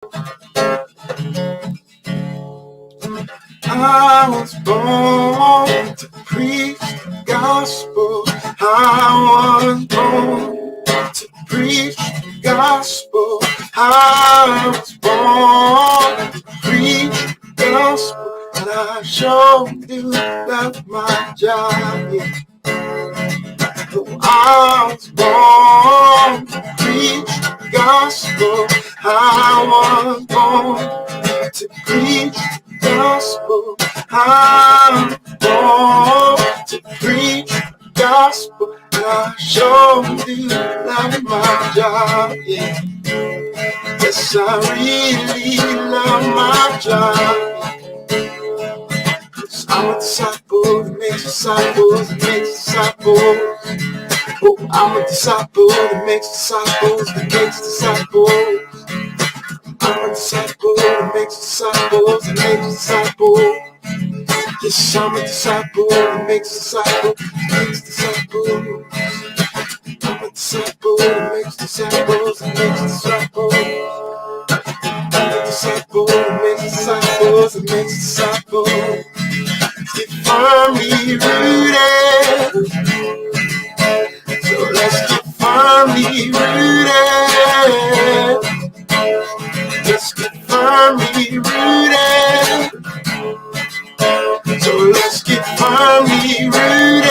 I was born to preach the gospel. I was born to preach the gospel. I was born to preach the gospel. And I sure do love my job. Yeah. I was born to preach the gospel. I was born to preach the gospel. I'm born to preach the gospel. And I sure do love my job. Yeah. Yes, I really love my job. I'm a disciple that makes disciples that makes disciples. Oh, I'm a disciple that makes disciples that makes disciples. I'm a disciple that makes disciples that makes disciples. Yes, I'm a disciple that makes disciples that makes disciples. I'm a disciple that makes disciples that makes disciples. I'm a disciple that makes disciples that makes disciples. Get firmly rooted. So let's get firmly rooted. Let's get firmly rooted. So let's get firmly rooted.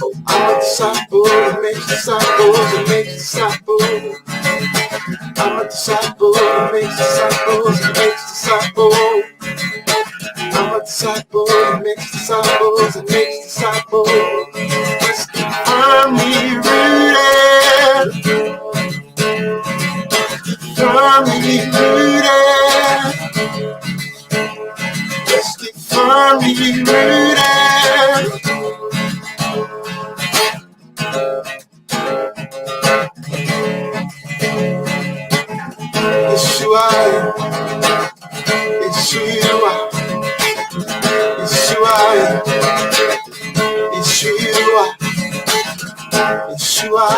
Oh, I'm a disciple that makes disciples that makes disciples. I'm a disciple that makes disciples that makes disciples. I'm a disciple that makes disciples that makes disciples. Let's get firmly rooted. Firmly rooted. Let's get firmly rooted. Yeshua, Yeshua, Yeshua, Yeshua, Yeshua,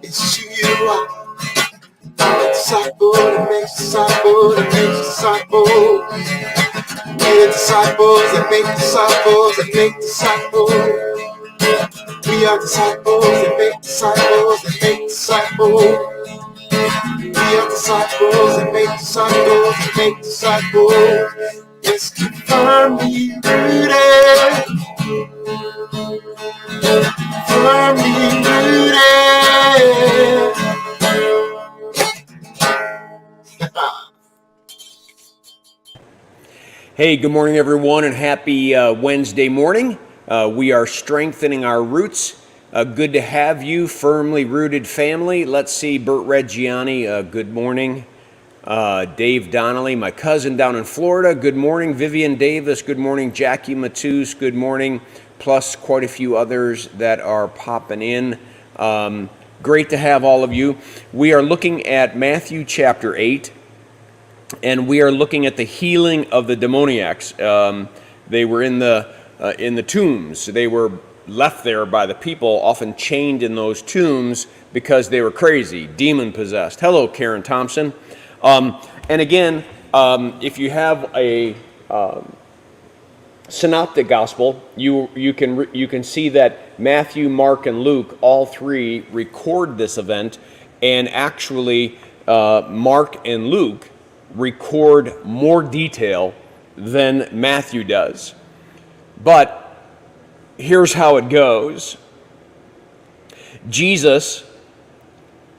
Yeshua. I'm a disciple that makes disciples that makes disciples. We are disciples that make disciples that make disciples. We are disciples that make disciples that make disciples. We are disciples that make disciples that make disciples. Let's keep firmly rooted. Firmly rooted. Hey, good morning, everyone, and happy Wednesday morning. We are strengthening our roots. Good to have you, firmly rooted family. Let's see, Bert Reggiani, good morning. Dave Donnelly, my cousin down in Florida, good morning. Vivian Davis, good morning. Jackie Matus, good morning. Plus quite a few others that are popping in. Great to have all of you. We are looking at Matthew chapter 8. And we are looking at the healing of the demoniacs. They were in the tombs. They were left there by the people, often chained in those tombs because they were crazy, demon possessed. Hello, Karen Thompson. And again, if you have a synoptic gospel, you can see that Matthew, Mark, and Luke, all three record this event, and actually Mark and Luke record more detail than Matthew does. But here's how it goes. Jesus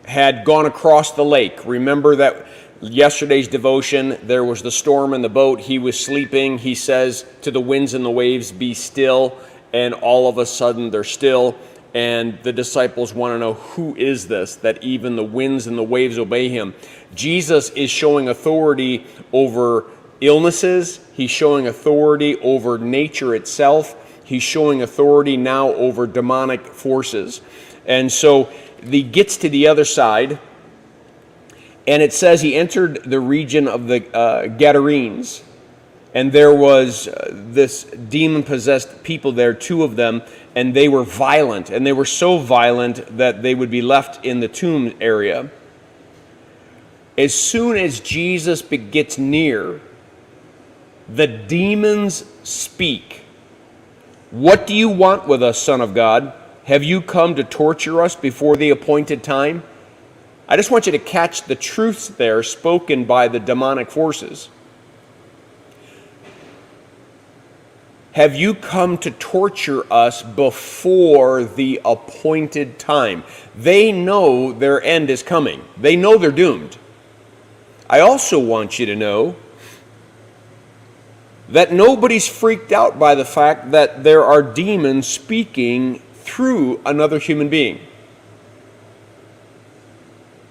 had gone across the lake. Remember that yesterday's devotion, there was the storm in the boat. He was sleeping. He says to the winds and the waves, "Be still." And all of a sudden they're still. And the disciples want to know, who is this that even the winds and the waves obey him? Jesus is showing authority over illnesses. He's showing authority over nature itself. He's showing authority now over demonic forces. And so he gets to the other side, and it says he entered the region of the Gadarenes. And there was this demon-possessed people there, 2 of them, and they were violent. And they were so violent that they would be left in the tomb area. As soon as Jesus gets near, the demons speak. "What do you want with us, Son of God? Have you come to torture us before the appointed time?" I just want you to catch the truths there spoken by the demonic forces. Have you come to torture us before the appointed time? They know their end is coming. They know they're doomed. I also want you to know that nobody's freaked out by the fact that there are demons speaking through another human being.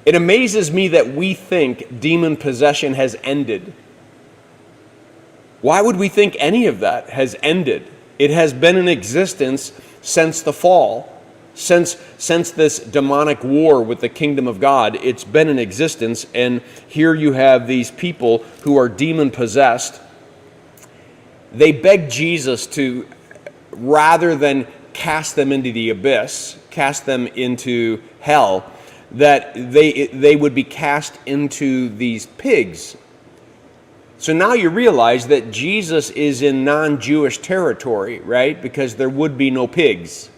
It amazes me that we think demon possession has ended. Why would we think any of that has ended? It has been in existence since the fall. Since this demonic war with the kingdom of God, it's been in existence, and here you have these people who are demon possessed. They beg Jesus to, rather than cast them into the abyss, cast them into hell, that they would be cast into these pigs. So now you realize that Jesus is in non-Jewish territory, right? Because there would be no pigs.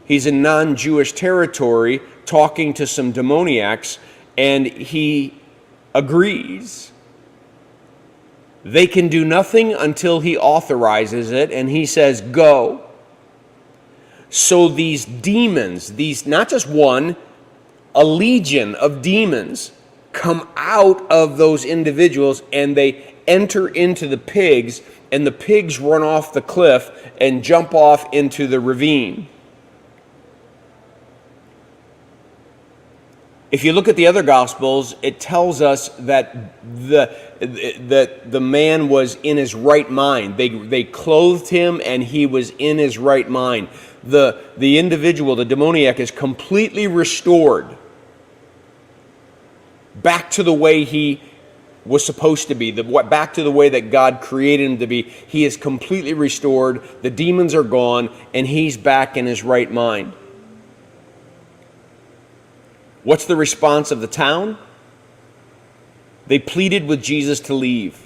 He's in non-Jewish territory talking to some demoniacs, and he agrees. They can do nothing until he authorizes it, and he says, "Go." So these demons, not just one, a legion of demons come out of those individuals, and they enter into the pigs, and the pigs run off the cliff and jump off into the ravine. If you look at the other Gospels, it tells us that the man was in his right mind. They clothed him, and he was in his right mind. The individual, the demoniac, is completely restored back to the way he was supposed to be, back to the way that God created him to be. He is completely restored. The demons are gone, and he's back in his right mind. What's the response of the town? They pleaded with Jesus to leave.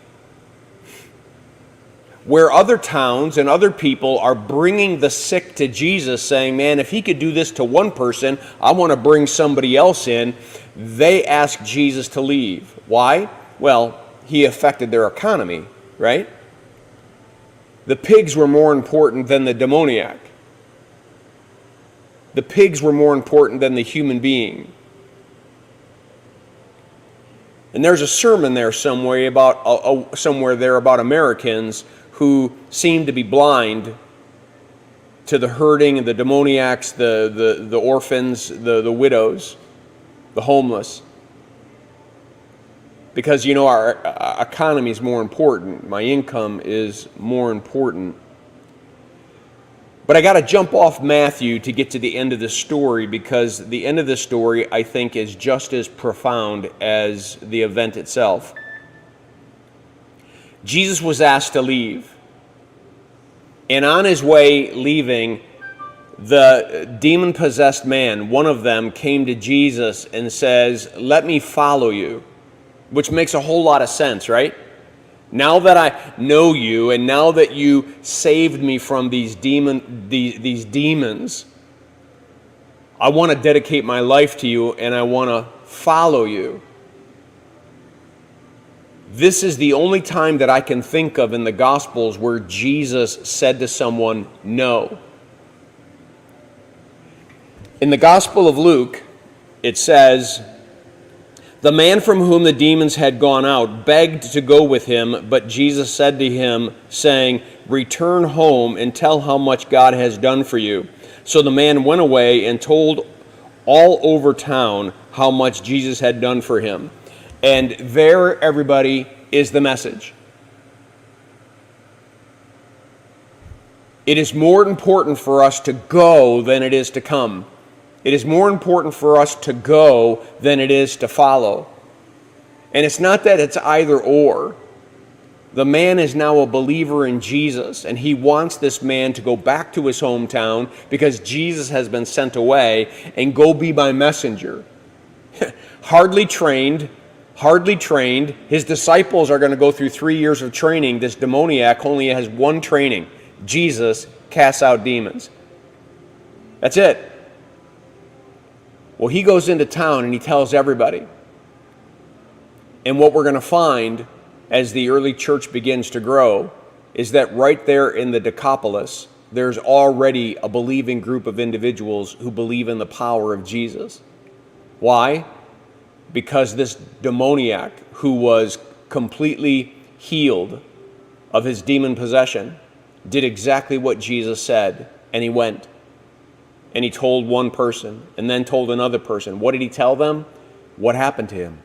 Where other towns and other people are bringing the sick to Jesus, saying, "Man, if he could do this to one person, I want to bring somebody else in," they asked Jesus to leave. Why? Well, he affected their economy, right? The pigs were more important than the demoniac. The pigs were more important than the human being. And there's a sermon there somewhere about Americans who seem to be blind to the hurting and the demoniacs, the orphans, the widows, the homeless. Because, our economy is more important. My income is more important. But I got to jump off Matthew to get to the end of the story, because the end of the story, I think, is just as profound as the event itself. Jesus was asked to leave. And on his way leaving, the demon-possessed man, one of them, came to Jesus and says, "Let me follow you," which makes a whole lot of sense, right? Now that I know you, and now that you saved me from these demons, I want to dedicate my life to you, and I want to follow you. This is the only time that I can think of in the Gospels where Jesus said to someone, "No." In the Gospel of Luke, it says, "The man from whom the demons had gone out begged to go with him, but Jesus said to him, saying, 'Return home and tell how much God has done for you.' So the man went away and told all over town how much Jesus had done for him." And there, everybody, is the message. It is more important for us to go than it is to come. It is more important for us to go than it is to follow. And it's not that it's either or. The man is now a believer in Jesus, and he wants this man to go back to his hometown because Jesus has been sent away, and go be my messenger. Hardly trained. His disciples are going to go through 3 years of training. This demoniac only has one training. Jesus casts out demons. That's it. Well, he goes into town and he tells everybody. And what we're going to find as the early church begins to grow is that right there in the Decapolis, there's already a believing group of individuals who believe in the power of Jesus. Why? Because this demoniac, who was completely healed of his demon possession, did exactly what Jesus said, and he went. And he told one person, and then told another person. What did he tell them? What happened to him?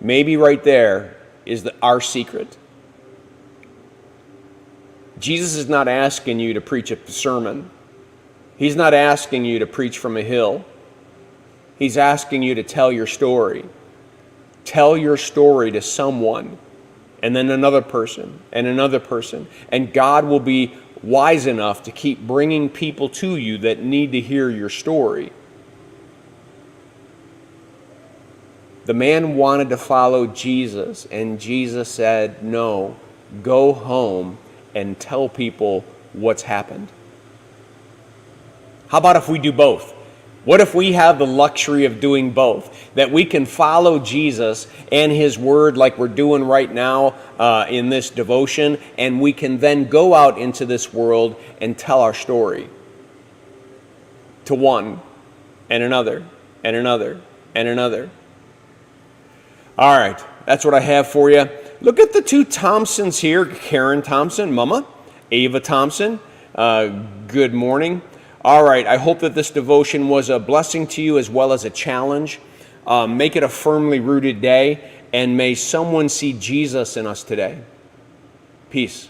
Maybe right there is our secret. Jesus is not asking you to preach a sermon. He's not asking you to preach from a hill. He's asking you to tell your story. Tell your story to someone, and then another person, and another person. And God will be wise enough to keep bringing people to you that need to hear your story. The man wanted to follow Jesus, and Jesus said, no, go home and tell people what's happened. How about if we do both? What if we have the luxury of doing both? That we can follow Jesus and his word like we're doing right now in this devotion, and we can then go out into this world and tell our story to one and another and another and another. All right, that's what I have for you. Look at the two Thompsons here. Karen Thompson, Mama. Ava Thompson, good morning. All right, I hope that this devotion was a blessing to you as well as a challenge. Make it a firmly rooted day, and may someone see Jesus in us today. Peace.